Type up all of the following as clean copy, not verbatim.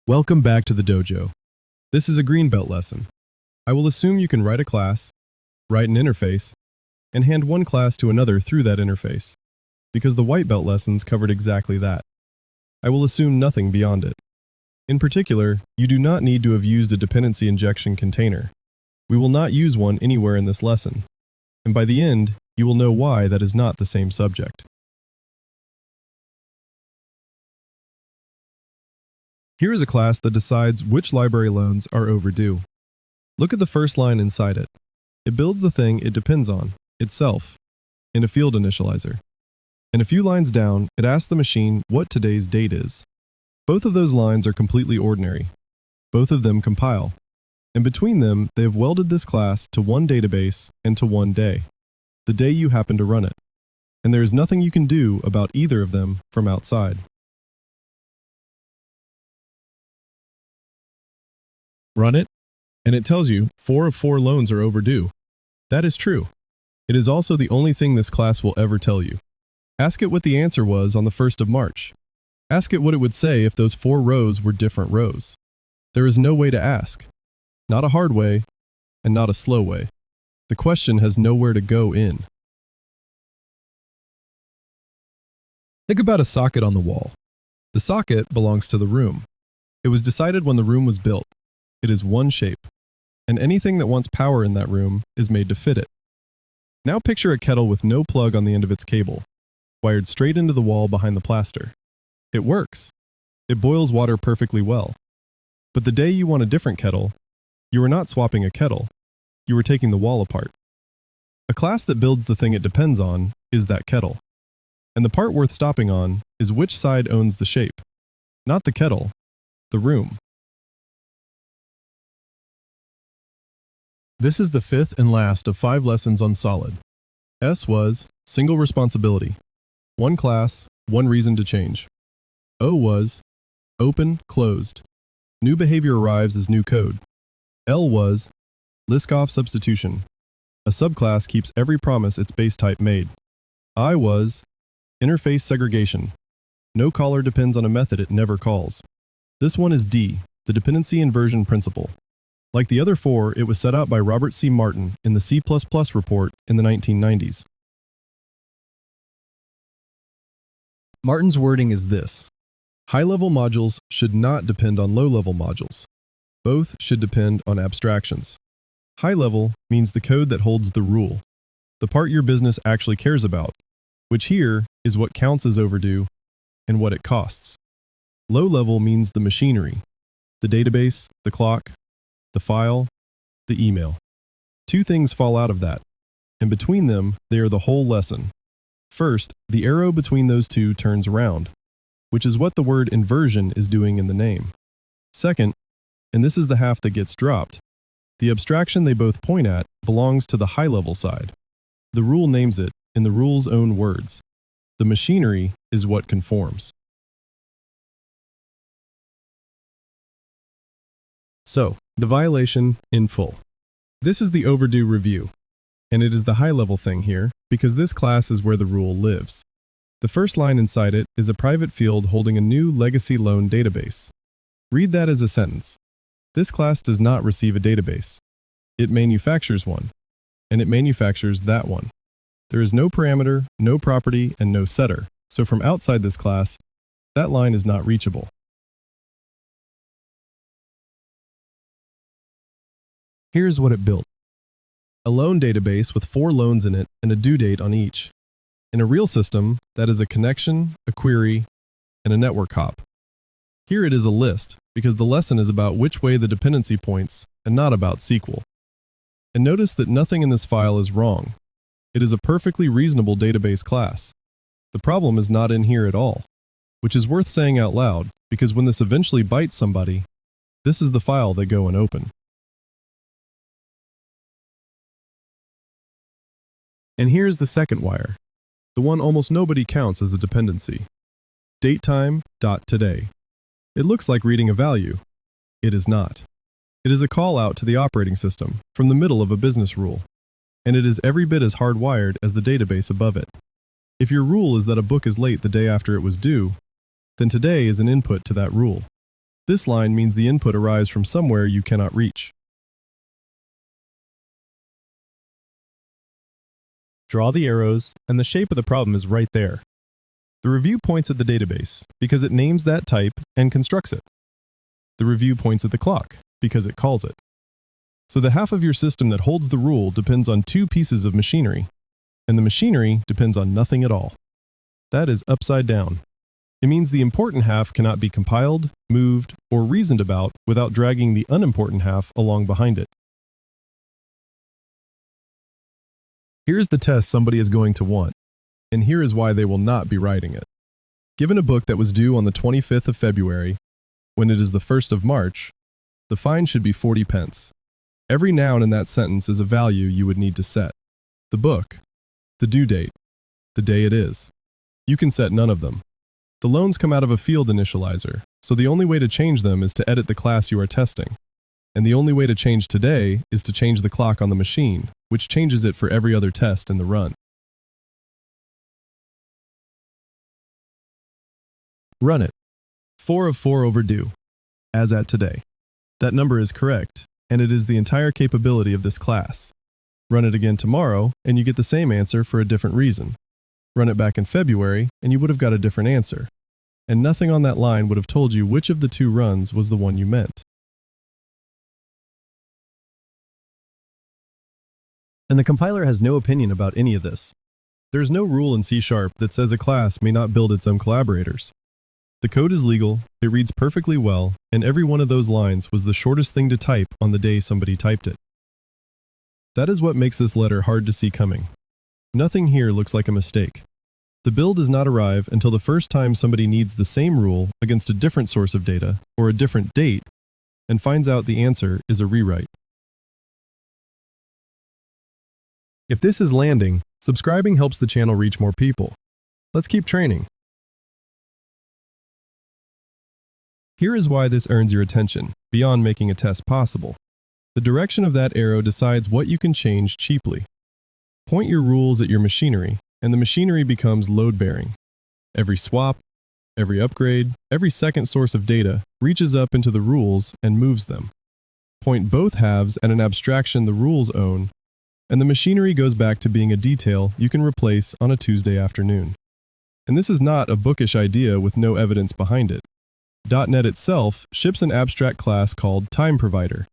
Welcome back to the dojo. This is a green belt lesson. I will assume you can write a class, write an interface, and hand one class to another through that interface, because the white belt lessons covered exactly that. I will assume nothing beyond it. In particular, you do not need to have used a dependency injection container. We will not use one anywhere in this lesson, and by the end, you will know why that is not the same subject. Here is a class that decides which library loans are overdue. Look at the first line inside it. It builds the thing it depends on, itself, in a field initializer. And a few lines down, it asks the machine what today's date is. Both of those lines are completely ordinary. Both of them compile. And between them, they have welded this class to one database and to one day, the day you happen to run it. And there is nothing you can do about either of them from outside. Run it, and it tells you 4 of 4 loans are overdue. That is true. It is also the only thing this class will ever tell you. Ask it what the answer was on the 1st of March. Ask it what it would say if those 4 rows were different rows. There is no way to ask. Not a hard way, and not a slow way. The question has nowhere to go in. Think about a socket on the wall. The socket belongs to the room. It was decided when the room was built. It is one shape, and anything that wants power in that room is made to fit it. Now picture a kettle with no plug on the end of its cable, wired straight into the wall behind the plaster. It works. It boils water perfectly well. But the day you want a different kettle, you are not swapping a kettle, you are taking the wall apart. A class that builds the thing it depends on is that kettle. And the part worth stopping on is which side owns the shape. Not the kettle, the room. This is the 5th and last of 5 lessons on Solid. S was single responsibility, one class, one reason to change. O was open, closed. New behavior arrives as new code. L was Liskov substitution. A subclass keeps every promise its base type made. I was interface segregation. No caller depends on a method it never calls. This one is D, the dependency inversion principle. Like the other 4, it was set out by Robert C. Martin in the C++ report in the 1990s. Martin's wording is this: high-level modules should not depend on low-level modules. Both should depend on abstractions. High-level means the code that holds the rule, the part your business actually cares about, which here is what counts as overdue and what it costs. Low-level means the machinery, the database, the clock, the file, the email. 2 things fall out of that, and between them, they are the whole lesson. First, the arrow between those 2 turns around, which is what the word inversion is doing in the name. Second, and this is the half that gets dropped, the abstraction they both point at belongs to the high-level side. The rule names it in the rule's own words. The machinery is what conforms. So, the violation in full. This is the overdue review, and it is the high-level thing here because this class is where the rule lives. The first line inside it is a private field holding a new legacy loan database. Read that as a sentence. This class does not receive a database. It manufactures one, and it manufactures that one. There is no parameter, no property, and no setter, so from outside this class, that line is not reachable. Here's what it built. A loan database with 4 loans in it and a due date on each. In a real system, that is a connection, a query, and a network hop. Here it is a list, because the lesson is about which way the dependency points and not about SQL. And notice that nothing in this file is wrong. It is a perfectly reasonable database class. The problem is not in here at all, which is worth saying out loud, because when this eventually bites somebody, this is the file they go and open. And here's the second wire, the one almost nobody counts as a dependency. DateTime.Today. It looks like reading a value. It is not. It is a call out to the operating system from the middle of a business rule, and it is every bit as hardwired as the database above it. If your rule is that a book is late the day after it was due, then today is an input to that rule. This line means the input arrives from somewhere you cannot reach. Draw the arrows, and the shape of the problem is right there. The review points at the database because it names that type and constructs it. The review points at the clock because it calls it. So the half of your system that holds the rule depends on two pieces of machinery, and the machinery depends on nothing at all. That is upside down. It means the important half cannot be compiled, moved, or reasoned about without dragging the unimportant half along behind it. Here's the test somebody is going to want, and here is why they will not be writing it. Given a book that was due on the 25th of February, when it is the 1st of March, the fine should be 40 pence. Every noun in that sentence is a value you would need to set. The book, the due date, the day it is. You can set none of them. The loans come out of a field initializer, so the only way to change them is to edit the class you are testing. And the only way to change today is to change the clock on the machine, which changes it for every other test in the run. Run it. 4 of 4 overdue, as at today. That number is correct, and it is the entire capability of this class. Run it again tomorrow, and you get the same answer for a different reason. Run it back in February, and you would have got a different answer. And nothing on that line would have told you which of the two runs was the one you meant. And the compiler has no opinion about any of this. There is no rule in C# that says a class may not build its own collaborators. The code is legal, it reads perfectly well, and every one of those lines was the shortest thing to type on the day somebody typed it. That is what makes this letter hard to see coming. Nothing here looks like a mistake. The bill does not arrive until the first time somebody needs the same rule against a different source of data or a different date and finds out the answer is a rewrite. If this is landing, subscribing helps the channel reach more people. Let's keep training. Here is why this earns your attention, beyond making a test possible. The direction of that arrow decides what you can change cheaply. Point your rules at your machinery, and the machinery becomes load-bearing. Every swap, every upgrade, every second source of data reaches up into the rules and moves them. Point both halves at an abstraction the rules own, and the machinery goes back to being a detail you can replace on a Tuesday afternoon. And this is not a bookish idea with no evidence behind it. .NET itself ships an abstract class called TimeProvider,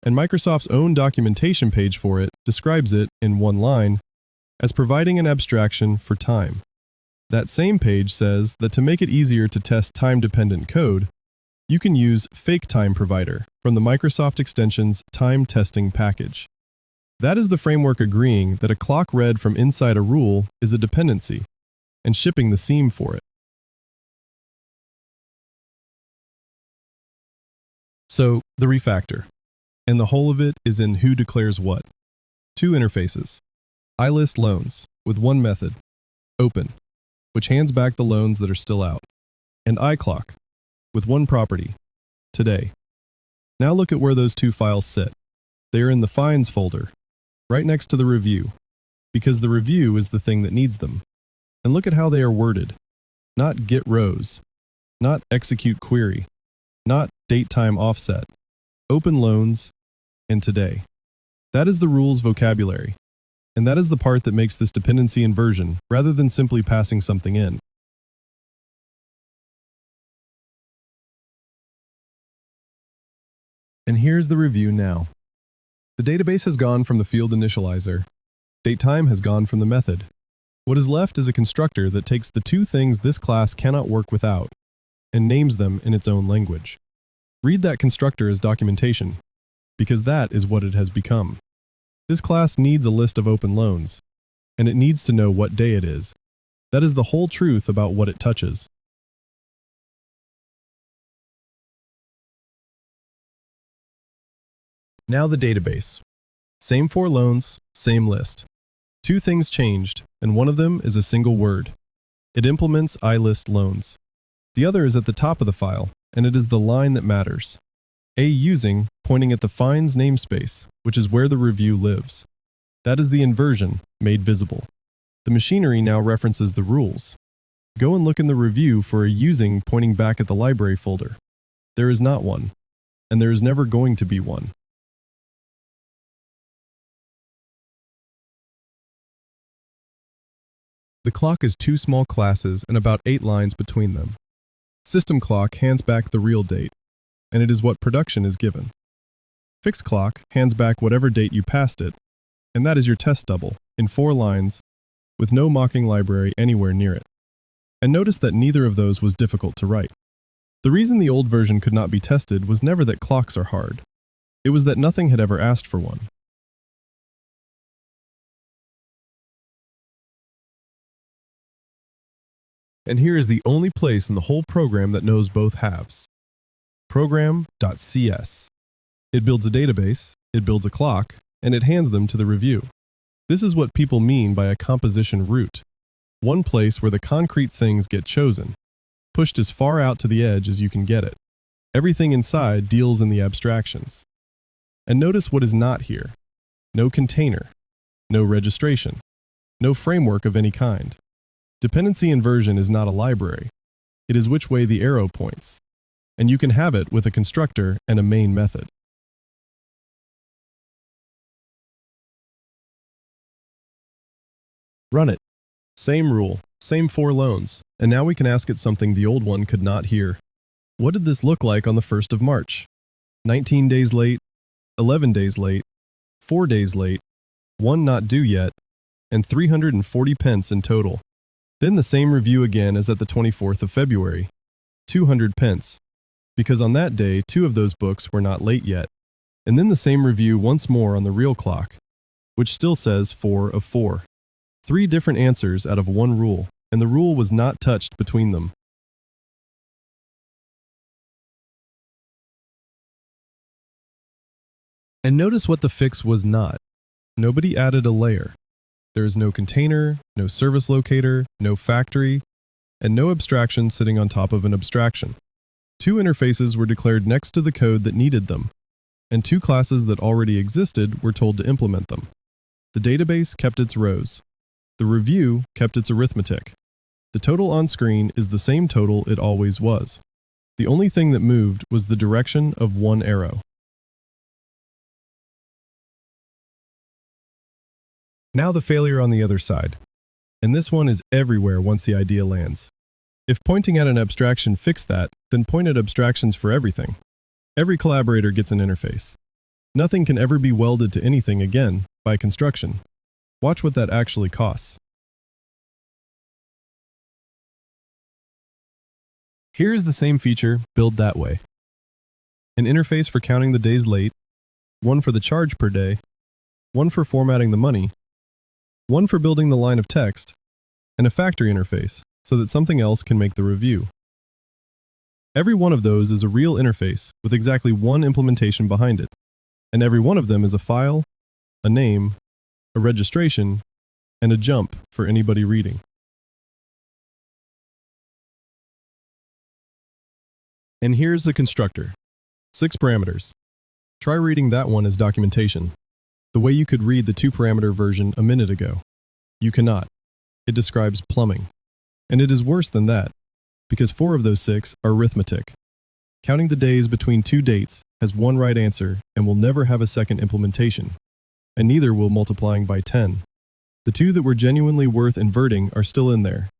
and Microsoft's own documentation page for it describes it, in one line, as providing an abstraction for time. That same page says that to make it easier to test time-dependent code, you can use Fake Time Provider from the Microsoft extension's Time Testing package. That is the framework agreeing that a clock read from inside a rule is a dependency, and shipping the seam for it. So, the refactor. And the whole of it is in who declares what. Two interfaces. iList loans, with one method, open, which hands back the loans that are still out, and iClock, with one property, today. Now look at where those two files sit. They are in the finds folder, right next to the review, because the review is the thing that needs them. And look at how they are worded. Not get rows, not execute query, not date time offset, open loans, and today. That is the rules vocabulary, and that is the part that makes this dependency inversion rather than simply passing something in. And here's the review now. The database has gone from the field initializer. DateTime has gone from the method. What is left is a constructor that takes the two things this class cannot work without and names them in its own language. Read that constructor as documentation, because that is what it has become. This class needs a list of open loans, and it needs to know what day it is. That is the whole truth about what it touches. Now the database. Same 4 loans, same list. Two things changed, and one of them is a single word. It implements iList loans. The other is at the top of the file, and it is the line that matters. A using pointing at the finds namespace, which is where the review lives. That is the inversion made visible. The machinery now references the rules. Go and look in the review for a using pointing back at the library folder. There is not one, and there is never going to be one. The clock is two small classes and about 8 lines between them. System clock hands back the real date, and it is what production is given. Fixed clock hands back whatever date you passed it, and that is your test double, in 4 lines, with no mocking library anywhere near it. And notice that neither of those was difficult to write. The reason the old version could not be tested was never that clocks are hard. It was that nothing had ever asked for one. And here is the only place in the whole program that knows both halves. Program.cs. It builds a database, it builds a clock, and it hands them to the review. This is what people mean by a composition root. One place where the concrete things get chosen, pushed as far out to the edge as you can get it. Everything inside deals in the abstractions. And notice what is not here. No container, no registration, no framework of any kind. Dependency inversion is not a library. It is which way the arrow points. And you can have it with a constructor and a main method. Run it. Same rule, same 4 loans, and now we can ask it something the old one could not hear. What did this look like on the 1st of March? 19 days late, 11 days late, 4 days late, 1 not due yet, and 340 pence in total. Then the same review again as at the 24th of February, 200 pence, because on that day 2 of those books were not late yet. And then the same review once more on the real clock, which still says 4 of 4. 3 different answers out of 1 rule, and the rule was not touched between them. And notice what the fix was not. Nobody added a layer. There is no container, no service locator, no factory, and no abstraction sitting on top of an abstraction. 2 interfaces were declared next to the code that needed them, and 2 classes that already existed were told to implement them. The database kept its rows. The review kept its arithmetic. The total on screen is the same total it always was. The only thing that moved was the direction of 1 arrow. Now the failure on the other side. And this one is everywhere once the idea lands. If pointing at an abstraction fixed that, then point at abstractions for everything. Every collaborator gets an interface. Nothing can ever be welded to anything again by construction. Watch what that actually costs. Here is the same feature built that way. An interface for counting the days late, one for the charge per day, one for formatting the money, one for building the line of text, and a factory interface so that something else can make the review. Every one of those is a real interface with exactly 1 implementation behind it, and every one of them is a file, a name, a registration, and a jump for anybody reading. And here's the constructor. 6 parameters. Try reading that one as documentation, the way you could read the 2-parameter version a minute ago. You cannot. It describes plumbing. And it is worse than that, because 4 of those 6 are arithmetic. Counting the days between 2 dates has 1 right answer and will never have a second implementation, and neither will multiplying by 10. The 2 that were genuinely worth inverting are still in there,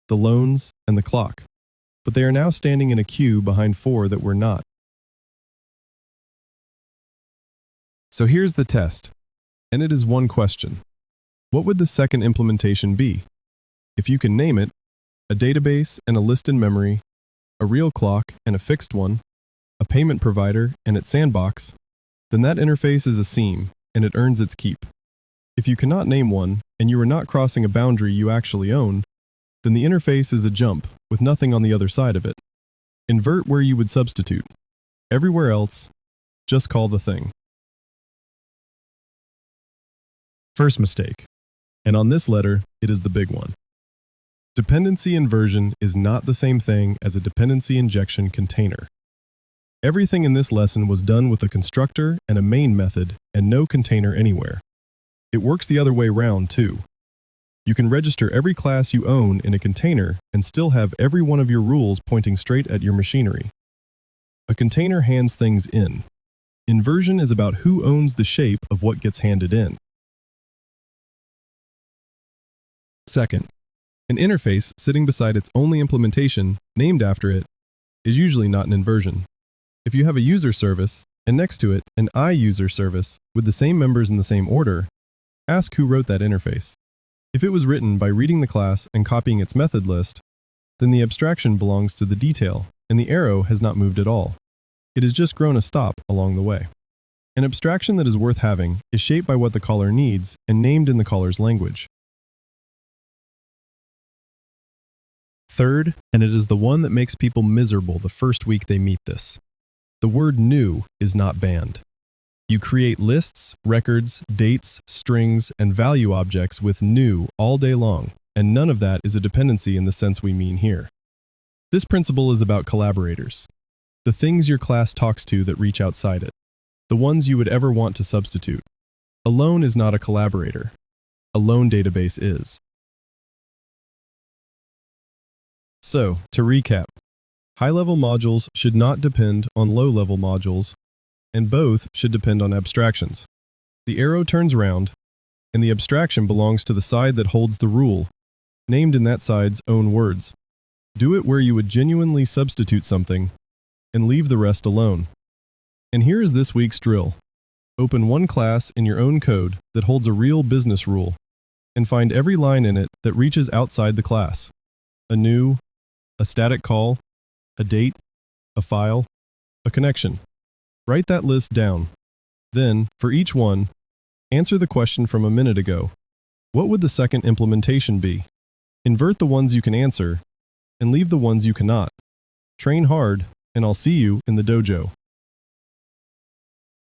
the loans and the clock, but they are now standing in a queue behind 4 that were not. So here's the test, and it is 1 question. What would the second implementation be? If you can name it, a database and a list in memory, a real clock and a fixed one, a payment provider and its sandbox, then that interface is a seam, and it earns its keep. If you cannot name one, and you are not crossing a boundary you actually own, then the interface is a jump with nothing on the other side of it. Invert where you would substitute. Everywhere else, just call the thing. First mistake, and on this letter, it is the big one. Dependency inversion is not the same thing as a dependency injection container. Everything in this lesson was done with a constructor and a main method and no container anywhere. It works the other way round too. You can register every class you own in a container and still have every one of your rules pointing straight at your machinery. A container hands things in. Inversion is about who owns the shape of what gets handed in. Second, an interface sitting beside its only implementation, named after it, is usually not an inversion. If you have a user service, and next to it, an iUser service with the same members in the same order, ask who wrote that interface. If it was written by reading the class and copying its method list, then the abstraction belongs to the detail, and the arrow has not moved at all. It has just grown a stop along the way. An abstraction that is worth having is shaped by what the caller needs and named in the caller's language. Third, and it is the one that makes people miserable the first week they meet this. The word new is not banned. You create lists, records, dates, strings, and value objects with new all day long, and none of that is a dependency in the sense we mean here. This principle is about collaborators, the things your class talks to that reach outside it, the ones you would ever want to substitute. A lone is not a collaborator. A lone database is. So, to recap, high-level modules should not depend on low-level modules, and both should depend on abstractions. The arrow turns round, and the abstraction belongs to the side that holds the rule, named in that side's own words. Do it where you would genuinely substitute something, and leave the rest alone. And here is this week's drill. Open one class in your own code that holds a real business rule, and find every line in it that reaches outside the class. A new, a static call, a date, a file, a connection. Write that list down. Then, for each one, answer the question from a minute ago. What would the second implementation be? Invert the ones you can answer, and leave the ones you cannot. Train hard, and I'll see you in the dojo.